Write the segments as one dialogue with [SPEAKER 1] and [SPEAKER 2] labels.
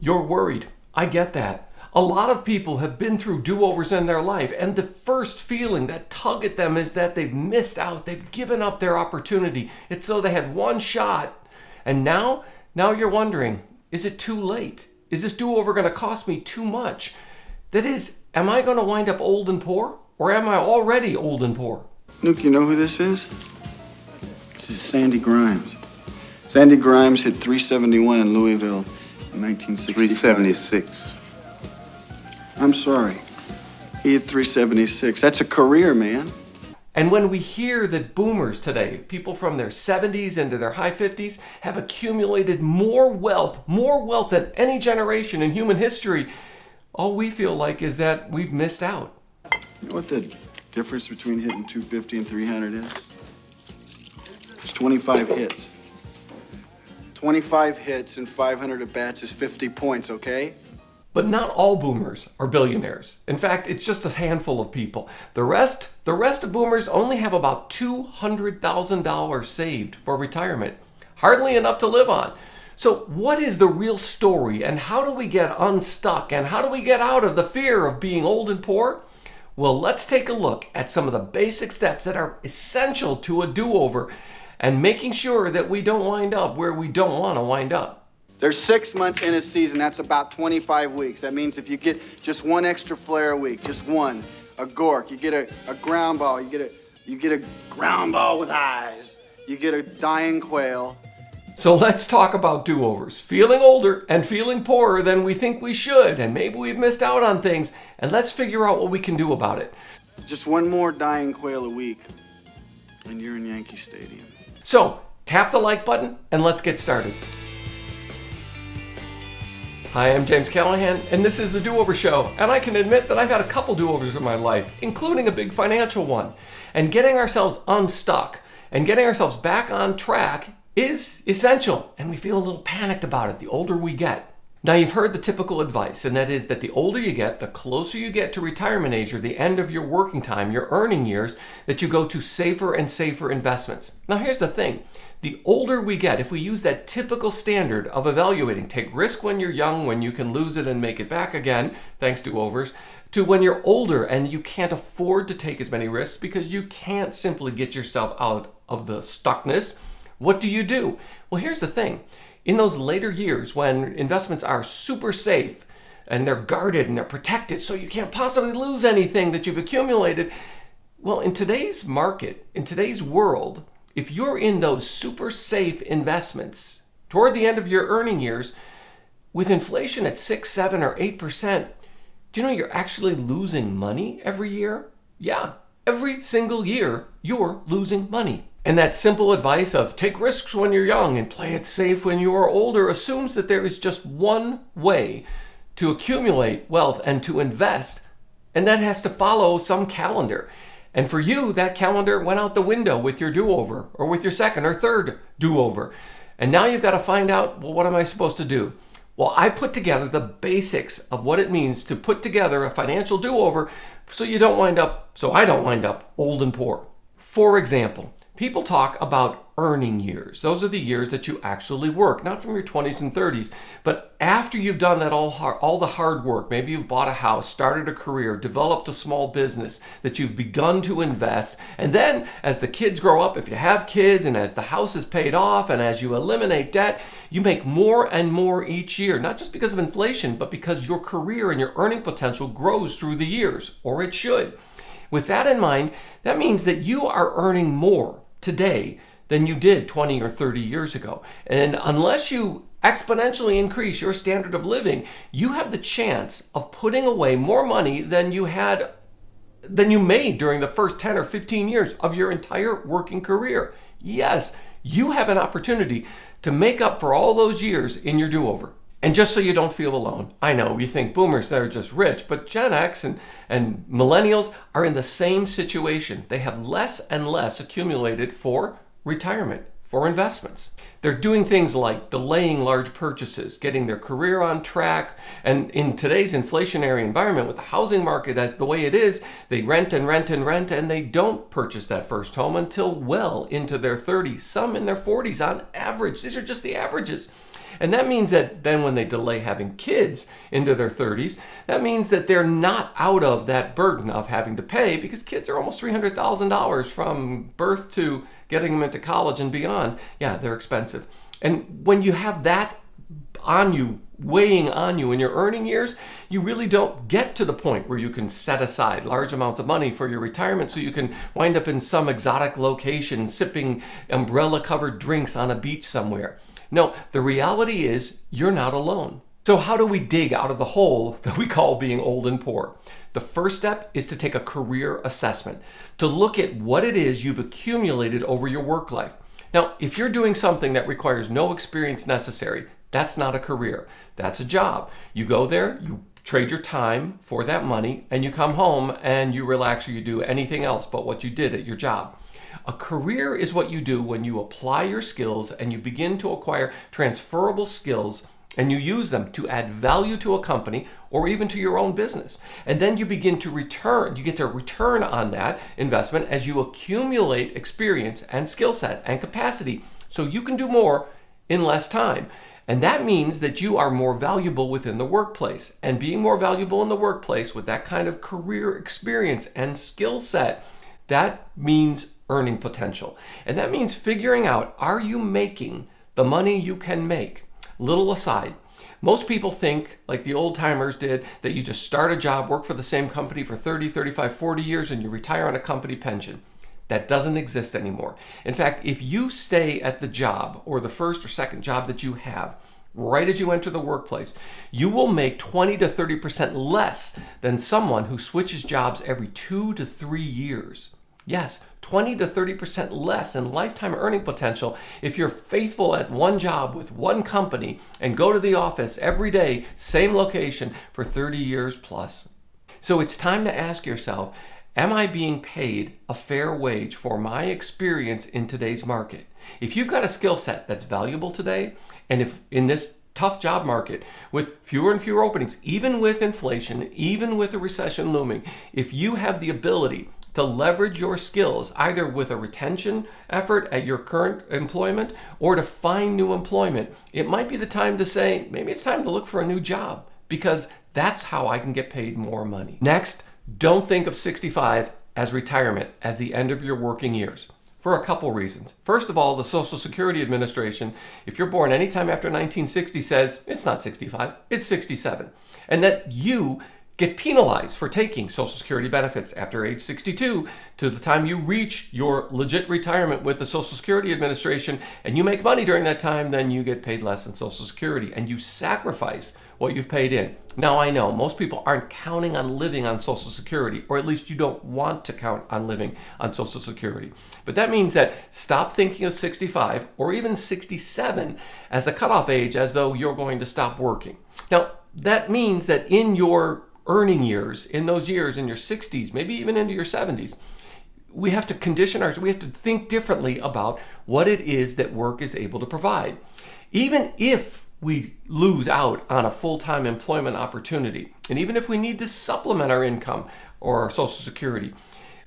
[SPEAKER 1] You're worried. I get that. A lot of people have been through do-overs in their life, and the first feeling, that tug at them, is that they've missed out. They've given up their opportunity. It's though they had one shot, and now you're wondering, is it too late? Is this do-over going to cost me too much? That is, am I going to wind up old and poor, or am I already old and poor?
[SPEAKER 2] Nuke, you know who this is? This is Sandy Grimes. Sandy Grimes hit 371 in Louisville in 1965.
[SPEAKER 3] 376.
[SPEAKER 2] I'm sorry. He hit 376. That's a career, man.
[SPEAKER 1] And when we hear that boomers today, people from their 70s into their high 50s, have accumulated more wealth than any generation in human history, all we feel like is that we've missed out.
[SPEAKER 2] You know what the difference between hitting 250 and 300 is? It's 25 hits. 25 hits and 500 at-bats is 50 points, okay?
[SPEAKER 1] But not all boomers are billionaires. In fact, it's just a handful of people. The rest of boomers only have about $200,000 saved for retirement. Hardly enough to live on. So what is the real story, and how do we get unstuck, and how do we get out of the fear of being old and poor? Well, let's take a look at some of the basic steps that are essential to a do-over and making sure that we don't wind up where we don't want to wind up.
[SPEAKER 2] There's 6 months in a season. That's about 25 weeks. That means if you get just one extra flare a week, just one, a gork, you get a ground ball, you get a ground ball with eyes, you get a dying quail.
[SPEAKER 1] So let's talk about do-overs. Feeling older and feeling poorer than we think we should, and maybe we've missed out on things, and let's figure out what we can do about it.
[SPEAKER 2] Just one more dying quail a week, and you're in Yankee Stadium.
[SPEAKER 1] So tap the like button and let's get started. Hi, I'm James Callahan, and this is the Do-Over Show, and I can admit that I've had a couple do-overs in my life, including a big financial one. And getting ourselves unstuck and getting ourselves back on track is essential, and we feel a little panicked about it the older we get. Now, you've heard the typical advice, and that is that the older you get, the closer you get to retirement age or the end of your working time, your earning years, that you go to safer and safer investments. Now, here's the thing. The older we get, if we use that typical standard of evaluating, take risk when you're young, when you can lose it and make it back again, thanks to overs, to when you're older and you can't afford to take as many risks because you can't simply get yourself out of the stuckness, what do? Well, here's the thing. In those later years when investments are super safe and they're guarded and they're protected so you can't possibly lose anything that you've accumulated, well, in today's market, in today's world, if you're in those super safe investments toward the end of your earning years, with inflation at 6, 7, or 8%, do you know you're actually losing money every year? Yeah, every single year you're losing money. And that simple advice of take risks when you're young and play it safe when you are older assumes that there is just one way to accumulate wealth and to invest, and that has to follow some calendar. And for you, that calendar went out the window with your do-over or with your second or third do-over. And now you've got to find out, well, what am I supposed to do? Well, I put together the basics of what it means to put together a financial do-over so I don't wind up old and poor. For example, people talk about earning years. Those are the years that you actually work, not from your 20s and 30s, but after you've done that all the hard work. Maybe you've bought a house, started a career, developed a small business, that you've begun to invest. And then as the kids grow up, if you have kids, and as the house is paid off, and as you eliminate debt, you make more and more each year, not just because of inflation, but because your career and your earning potential grows through the years, or it should. With that in mind, that means that you are earning more today than you did 20 or 30 years ago. And unless you exponentially increase your standard of living, you have the chance of putting away more money than you made during the first 10 or 15 years of your entire working career. Yes, you have an opportunity to make up for all those years in your do-over. And just so you don't feel alone, I know you think boomers, they're just rich, but Gen X and millennials are in the same situation. They have less and less accumulated for retirement, for investments. They're doing things like delaying large purchases, getting their career on track, and in today's inflationary environment with the housing market as the way it is, they rent and rent and rent, and they don't purchase that first home until well into their 30s, some in their 40s on average. These are just the averages. And that means that then when they delay having kids into their 30s, that means that they're not out of that burden of having to pay, because kids are almost $300,000 from birth to getting them into college and beyond. Yeah, they're expensive. And when you have that on you, weighing on you in your earning years, you really don't get to the point where you can set aside large amounts of money for your retirement so you can wind up in some exotic location sipping umbrella-covered drinks on a beach somewhere. No, the reality is you're not alone. So how do we dig out of the hole that we call being old and poor? The first step is to take a career assessment, to look at what it is you've accumulated over your work life. Now, if you're doing something that requires no experience necessary, that's not a career. That's a job. You go there, you trade your time for that money, and you come home and you relax, or you do anything else but what you did at your job. A career is what you do when you apply your skills and you begin to acquire transferable skills, and you use them to add value to a company or even to your own business. And then you begin to return, you get to return on that investment as you accumulate experience and skill set and capacity so you can do more in less time. And that means that you are more valuable within the workplace. And being more valuable in the workplace with that kind of career experience and skill set, that means earning potential. And that means figuring out, are you making the money you can make? Little aside, most people think, like the old timers did, that you just start a job, work for the same company for 30, 35, 40 years, and you retire on a company pension. That doesn't exist anymore. In fact, if you stay at the job or the first or second job that you have, right as you enter the workplace, you will make 20 to 30% less than someone who switches jobs every 2 to 3 years. Yes, 20 to 30% less in lifetime earning potential if you're faithful at one job with one company and go to the office every day, same location, for 30 years plus. So it's time to ask yourself, am I being paid a fair wage for my experience in today's market? If you've got a skill set that's valuable today, and if in this tough job market with fewer and fewer openings, even with inflation, even with a recession looming, if you have the ability to leverage your skills either with a retention effort at your current employment or to find new employment, it might be the time to say, maybe it's time to look for a new job, because that's how I can get paid more money. Next, don't think of 65 as retirement, as the end of your working years, for a couple reasons. First of all, the Social Security Administration, if you're born anytime after 1960, says it's not 65, it's 67. And that you get penalized for taking Social Security benefits after age 62 to the time you reach your legit retirement with the Social Security Administration, and you make money during that time, then you get paid less in Social Security and you sacrifice what you've paid in. Now, I know most people aren't counting on living on Social Security, or at least you don't want to count on living on Social Security. But that means that stop thinking of 65 or even 67 as a cutoff age, as though you're going to stop working. Now, that means that in your earning years, in those years, in your 60s, maybe even into your 70s, we have to condition ourselves, we have to think differently about what it is that work is able to provide. Even if we lose out on a full-time employment opportunity, and even if we need to supplement our income or our Social Security,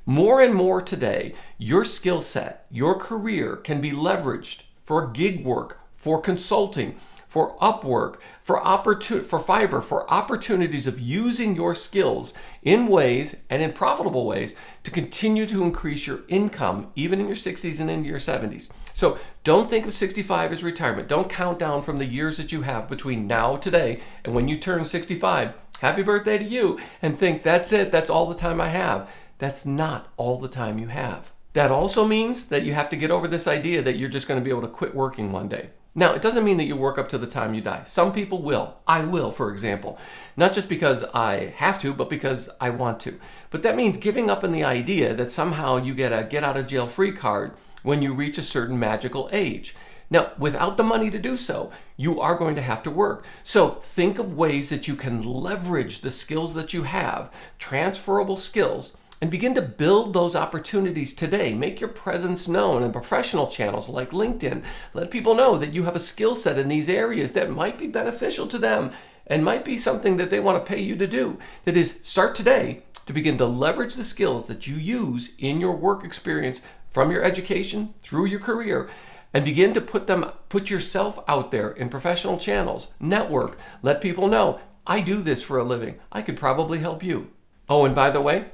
[SPEAKER 1] more and more today, your skill set, your career can be leveraged for gig work, for consulting, for Upwork, for Fiverr, for opportunities of using your skills in ways and in profitable ways to continue to increase your income even in your 60s and into your 70s. So don't think of 65 as retirement. Don't count down from the years that you have between now, today, and when you turn 65. Happy birthday to you, and think that's it, that's all the time I have. That's not all the time you have. That also means that you have to get over this idea that you're just going to be able to quit working one day. Now, it doesn't mean that you work up to the time you die. Some people will. I will, for example. Not just because I have to, but because I want to. But that means giving up on the idea that somehow you get a get-out-of-jail-free card when you reach a certain magical age. Now, without the money to do so, you are going to have to work. So think of ways that you can leverage the skills that you have, transferable skills, and begin to build those opportunities today. Make your presence known in professional channels like LinkedIn. Let people know that you have a skill set in these areas that might be beneficial to them and might be something that they want to pay you to do. That is, start today to begin to leverage the skills that you use in your work experience from your education through your career and begin to put yourself out there in professional channels, network, let people know, I do this for a living. I could probably help you. Oh, and by the way,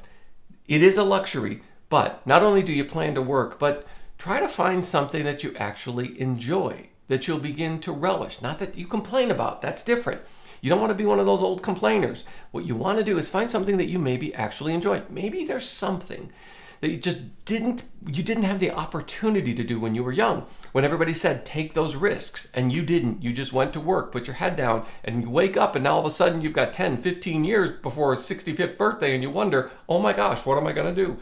[SPEAKER 1] it is a luxury, but not only do you plan to work, but try to find something that you actually enjoy, that you'll begin to relish, not that you complain about. That's different. You don't want to be one of those old complainers. What you want to do is find something that you maybe actually enjoy. Maybe there's something that you didn't have the opportunity to do when you were young, when everybody said take those risks, and you didn't. You just went to work, put your head down, and you wake up, and now all of a sudden you've got 10, 15 years before a 65th birthday, and you wonder, oh my gosh, what am I going to do?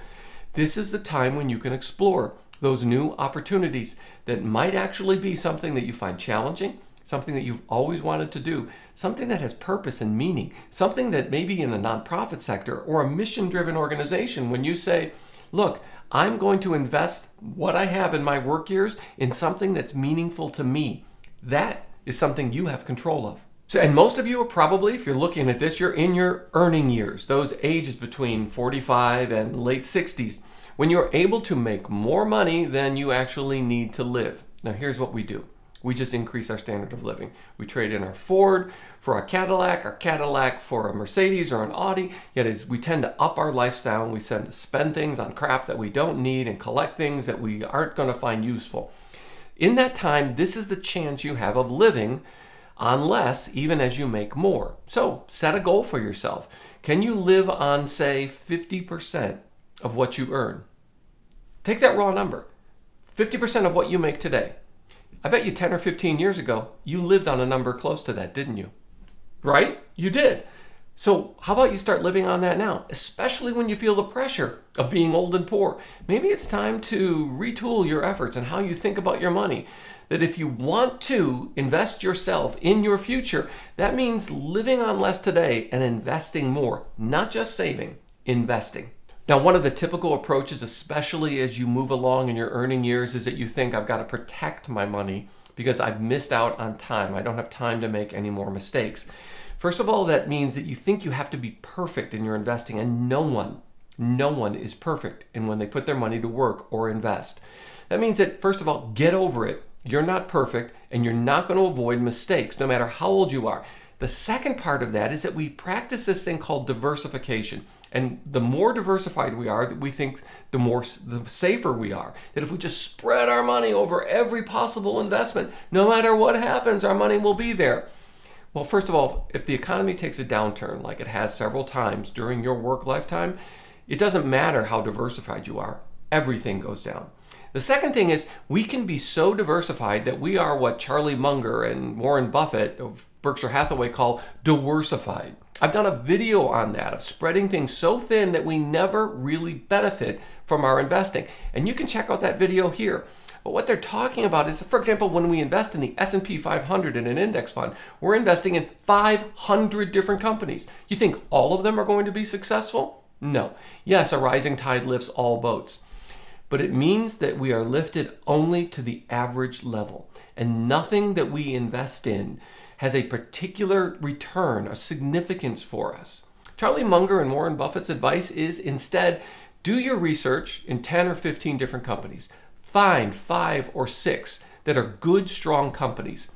[SPEAKER 1] This is the time when you can explore those new opportunities that might actually be something that you find challenging, something that you've always wanted to do, something that has purpose and meaning, something that maybe in the nonprofit sector or a mission-driven organization, when you say, look, I'm going to invest what I have in my work years in something that's meaningful to me. That is something you have control of. So, and most of you are probably, if you're looking at this, you're in your earning years, those ages between 45 and late 60s, when you're able to make more money than you actually need to live. Now, here's what we do. We just increase our standard of living. We trade in our Ford for our Cadillac for a Mercedes or an Audi. Yet we tend to up our lifestyle, and we tend to spend things on crap that we don't need and collect things that we aren't going to find useful. In that time, this is the chance you have of living on less, even as you make more. So set a goal for yourself. Can you live on, say, 50% of what you earn? Take that raw number, 50% of what you make today. I bet you 10 or 15 years ago, you lived on a number close to that, didn't you? Right? You did. So how about you start living on that now, especially when you feel the pressure of being old and poor. Maybe it's time to retool your efforts and how you think about your money. That if you want to invest yourself in your future, that means living on less today and investing more, not just saving, investing. Now, one of the typical approaches, especially as you move along in your earning years, is that you think, I've got to protect my money because I've missed out on time. I don't have time to make any more mistakes. First of all, that means that you think you have to be perfect in your investing, and no one is perfect in when they put their money to work or invest. That means that, first of all, get over it. You're not perfect, and you're not going to avoid mistakes, no matter how old you are. The second part of that is that we practice this thing called diversification. And the more diversified we are, we think the safer we are. That if we just spread our money over every possible investment, no matter what happens, our money will be there. Well, first of all, if the economy takes a downturn like it has several times during your work lifetime, it doesn't matter how diversified you are. Everything goes down. The second thing is we can be so diversified that we are what Charlie Munger and Warren Buffett of Berkshire Hathaway call diversified. I've done a video on that, of spreading things so thin that we never really benefit from our investing. And you can check out that video here. But what they're talking about is, for example, when we invest in the S&P 500 in an index fund, we're investing in 500 different companies. You think all of them are going to be successful? No. Yes, a rising tide lifts all boats. But it means that we are lifted only to the average level. And nothing that we invest in has a particular return, a significance for us. Charlie Munger and Warren Buffett's advice is instead, do your research in 10 or 15 different companies. Find 5 or 6 that are good, strong companies.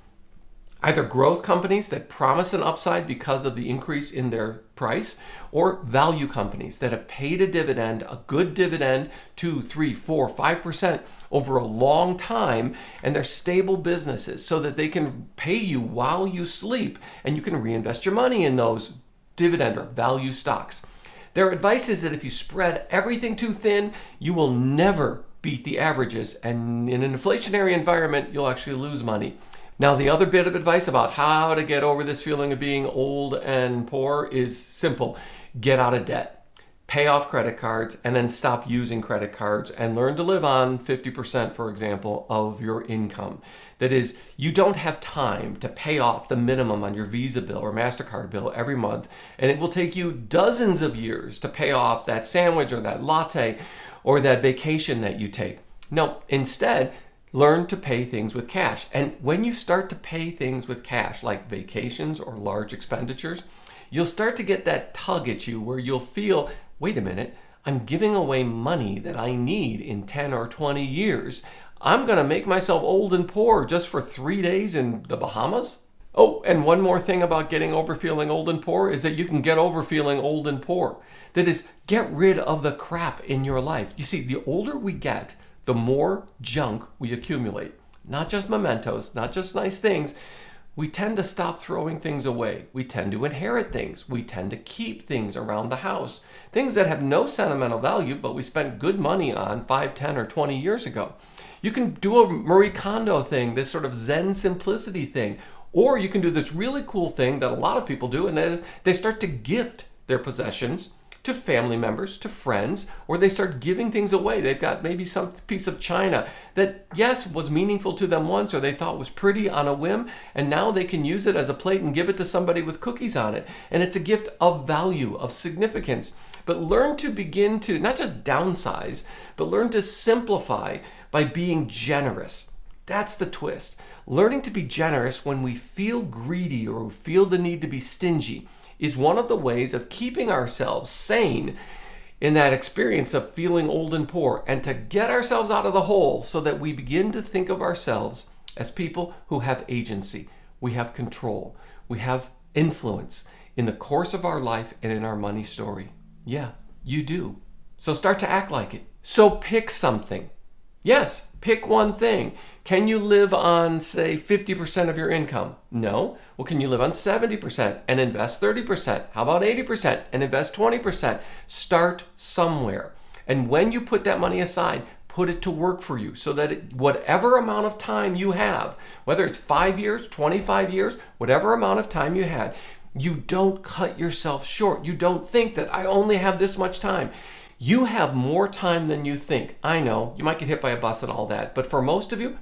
[SPEAKER 1] Either growth companies that promise an upside because of the increase in their price, or value companies that have paid a dividend, a good dividend, 2, 3, 4, 5% over a long time, and they're stable businesses so that they can pay you while you sleep, and you can reinvest your money in those dividend or value stocks. Their advice is that if you spread everything too thin, you will never beat the averages, and in an inflationary environment, you'll actually lose money. Now, the other bit of advice about how to get over this feeling of being old and poor is simple. Get out of debt. Pay off credit cards, and then stop using credit cards, and learn to live on 50%, for example, of your income. That is, you don't have time to pay off the minimum on your Visa bill or MasterCard bill every month, and it will take you dozens of years to pay off that sandwich or that latte or that vacation that you take. No, instead, learn to pay things with cash. And when you start to pay things with cash, like vacations or large expenditures, you'll start to get that tug at you where you'll feel, wait a minute, I'm giving away money that I need in 10 or 20 years I'm going to make myself old and poor just for 3 days in the Bahamas? Oh, and one more thing about getting over feeling old and poor is that you can get over feeling old and poor. That is, get rid of the crap in your life. You see, the older we get, the more junk we accumulate. Not just mementos, not just nice things. We tend to stop throwing things away. We tend to inherit things. We tend to keep things around the house. Things that have no sentimental value, but we spent good money on 5, 10, or 20 years ago. You can do a Marie Kondo thing, this sort of Zen simplicity thing. Or you can do this really cool thing that a lot of people do, and that is they start to gift their possessions to family members, to friends, or they start giving things away. They've got maybe some piece of china that, yes, was meaningful to them once, or they thought was pretty on a whim, and now they can use it as a plate and give it to somebody with cookies on it. And it's a gift of value, of significance. But learn to begin to not just downsize, but learn to simplify by being generous. That's the twist. Learning to be generous when we feel greedy or feel the need to be stingy is one of the ways of keeping ourselves sane in that experience of feeling old and poor, and to get ourselves out of the hole so that we begin to think of ourselves as people who have agency. We have control. We have influence in the course of our life and in our money story. Yeah, you do. So start to act like it. So pick something. Yes, pick one thing. Can you live on, say, 50% of your income? No. Well, can you live on 70% and invest 30%? How about 80% and invest 20%? Start somewhere. And when you put that money aside, put it to work for you so that whatever amount of time you have, whether it's 5 years, 25 years, whatever amount of time you had, you don't cut yourself short. You don't think that I only have this much time. You have more time than you think. I know, you might get hit by a bus and all that, but for most of you,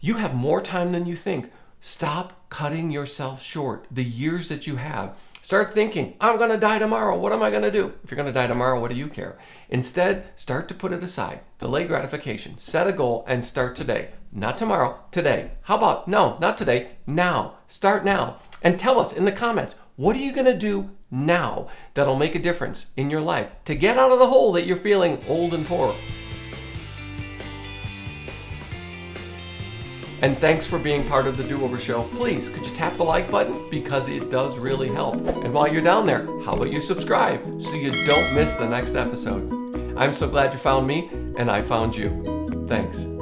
[SPEAKER 1] you have more time than you think. Stop cutting yourself short. The years that you have. Start thinking, I'm going to die tomorrow. What am I going to do? If you're going to die tomorrow, what do you care? Instead, start to put it aside. Delay gratification. Set a goal and start today. Not tomorrow, today. How about, no, not today, now. Start now. And tell us in the comments, what are you going to do now that'll make a difference in your life to get out of the hole that you're feeling old and poor? And thanks for being part of the Do-Over Show. Please, could you tap the like button? Because it does really help. And while you're down there, how about you subscribe so you don't miss the next episode? I'm so glad you found me, and I found you. Thanks.